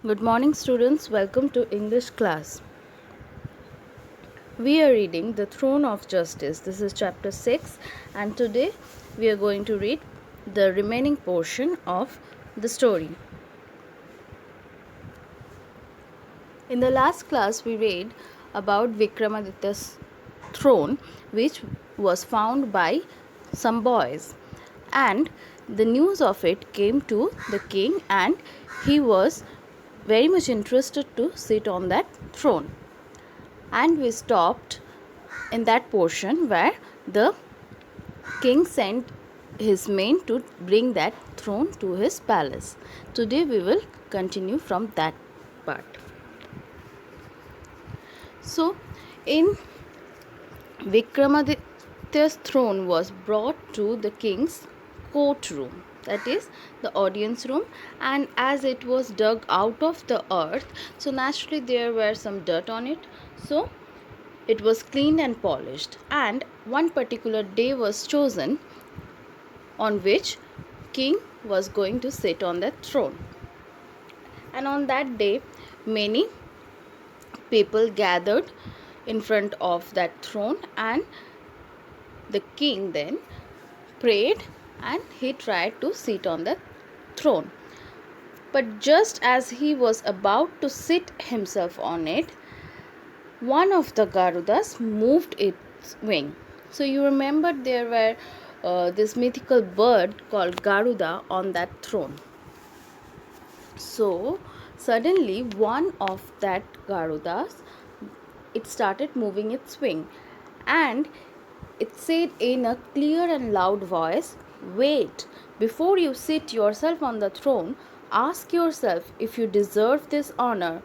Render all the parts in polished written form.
Good morning, students. Welcome to English class. We are reading The Throne of Justice. This is chapter 6, and today we are going to read the remaining portion of the story. In the last class, we read about Vikramaditya's throne, which was found by some boys, and the news of it came to the king, and he was very much interested to sit on that throne. And we stopped in that portion where the king sent his men to bring that throne to his palace. Today we will continue from that part. So, in Vikramaditya's throne was brought to the king's courtroom, that is the audience room, and as it was dug out of the earth, so naturally there were some dirt on it. So it was cleaned and polished, and one particular day was chosen on which king was going to sit on that throne. And on that day, many people gathered in front of that throne, and the king then prayed and he tried to sit on the throne. But just as he was about to sit himself on it, one of the Garudas moved its wing. So you remember there were this mythical bird called Garuda on that throne. So suddenly one of that Garudas, it started moving its wing, and it said in a clear and loud voice, "Wait, before you sit yourself on the throne, ask yourself if you deserve this honor.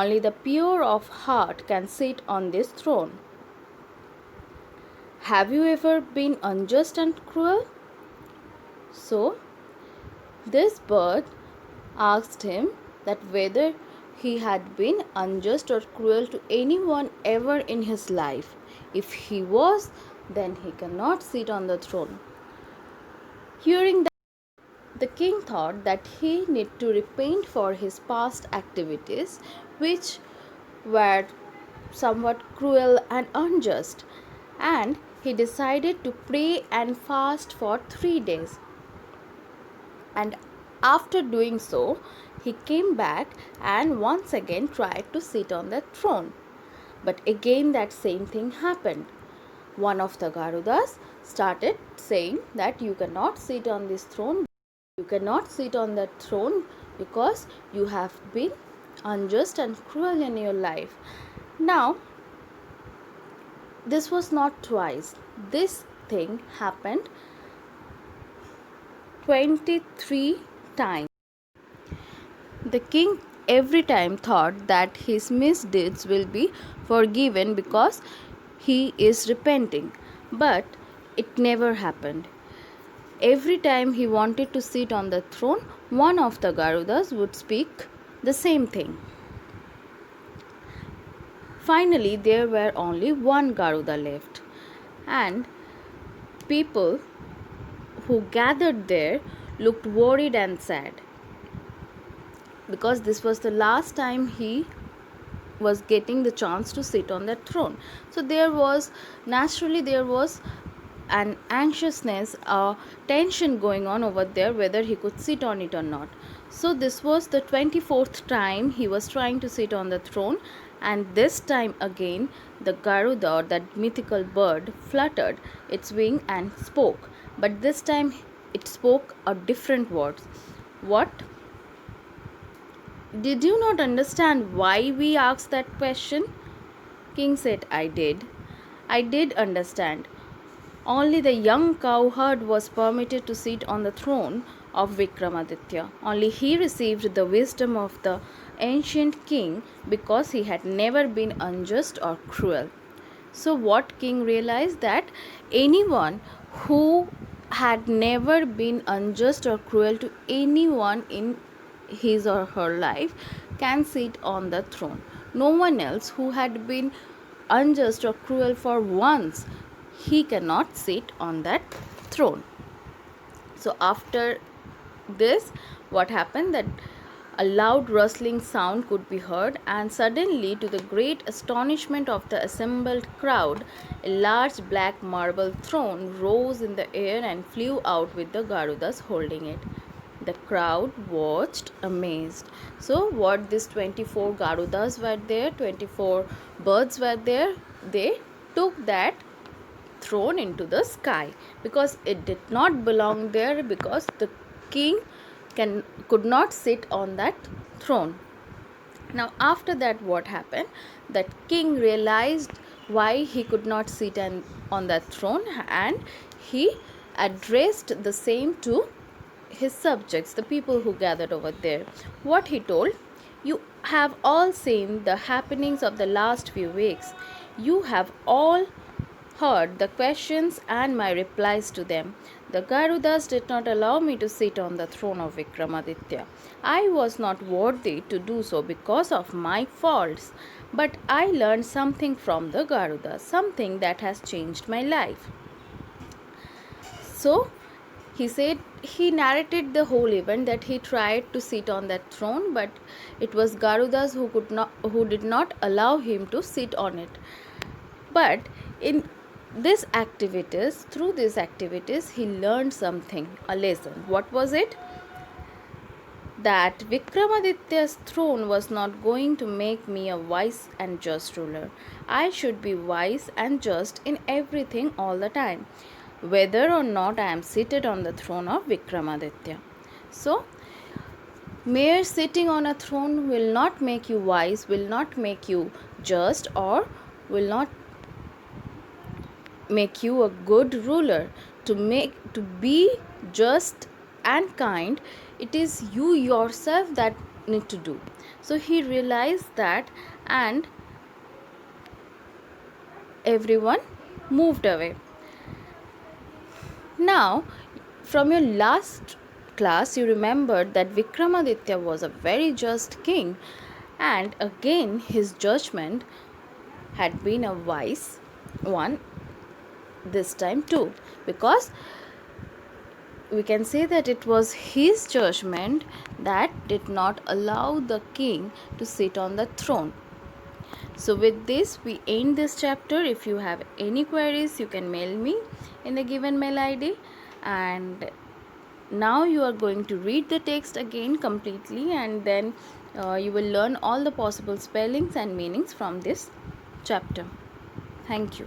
Only the pure of heart can sit on this throne. Have you ever been unjust and cruel?" So, this bird asked him that whether he had been unjust or cruel to anyone ever in his life. If he was, then he cannot sit on the throne. Hearing that, the king thought that he needed to repent for his past activities, which were somewhat cruel and unjust, and he decided to pray and fast for 3 days. And after doing so, he came back and once again tried to sit on the throne. But again, that same thing happened. One of the Garudas started saying that you cannot sit on this throne. You cannot sit on that throne because you have been unjust and cruel in your life. Now, this was not twice. This thing happened 23 times. The king every time thought that his misdeeds will be forgiven because he is repenting, but it never happened. Every time he wanted to sit on the throne, one of the Garudas would speak the same thing. Finally, there were only one Garuda left, and people who gathered there looked worried and sad because this was the last time he was getting the chance to sit on that throne. So there was an anxiousness, a tension going on over there whether he could sit on it or not. So this was the 24th time he was trying to sit on the throne, and this time again the Garuda, or that mythical bird, fluttered its wing and spoke. But this time it spoke a different words. What? Did you not understand why we asked that question? King said, I did. I did understand. Only the young cowherd was permitted to sit on the throne of Vikramaditya. Only he received the wisdom of the ancient king because he had never been unjust or cruel. So what king realized? That anyone who had never been unjust or cruel to anyone in his or her life can sit on the throne. No one else who had been unjust or cruel for once, he cannot sit on that throne. So after this, what happened? That A loud rustling sound could be heard, and suddenly, to the great astonishment of the assembled crowd, a large black marble throne rose in the air and flew out with the Garudas holding it. The crowd watched amazed. So, what these 24 Garudas were there, 24 birds were there, they took that throne into the sky because it did not belong there, because the king could not sit on that throne. Now after that, what happened, that king realized why he could not sit on that throne, and he addressed the same to his subjects, the people who gathered over there. What he told: you have all seen the happenings of the last few weeks. You have all heard the questions and my replies to them. The Garudas did not allow me to sit on the throne of Vikramaditya. I was not worthy to do so because of my faults, but I learned something from the Garudas, something that has changed my life. So, he narrated the whole event, that he tried to sit on that throne, but it was Garudas who did not allow him to sit on it. But in through these activities, he learned something, a lesson. What was it? That Vikramaditya's throne was not going to make me a wise and just ruler. I should be wise and just in everything all the time, whether or not I am seated on the throne of Vikramaditya. So, mere sitting on a throne will not make you wise, will not make you just, or will not make you a good ruler. To be just and kind, it is you yourself that need to do. So he realized that, and everyone moved away. Now, from your last class, you remembered that Vikramaditya was a very just king, and again his judgment had been a wise one this time too, because we can say that it was his judgment that did not allow the king to sit on the throne. So with this, we end this chapter. If you have any queries, you can mail me in the given mail ID. And now you are going to read the text again completely, and then you will learn all the possible spellings and meanings from this chapter. Thank you.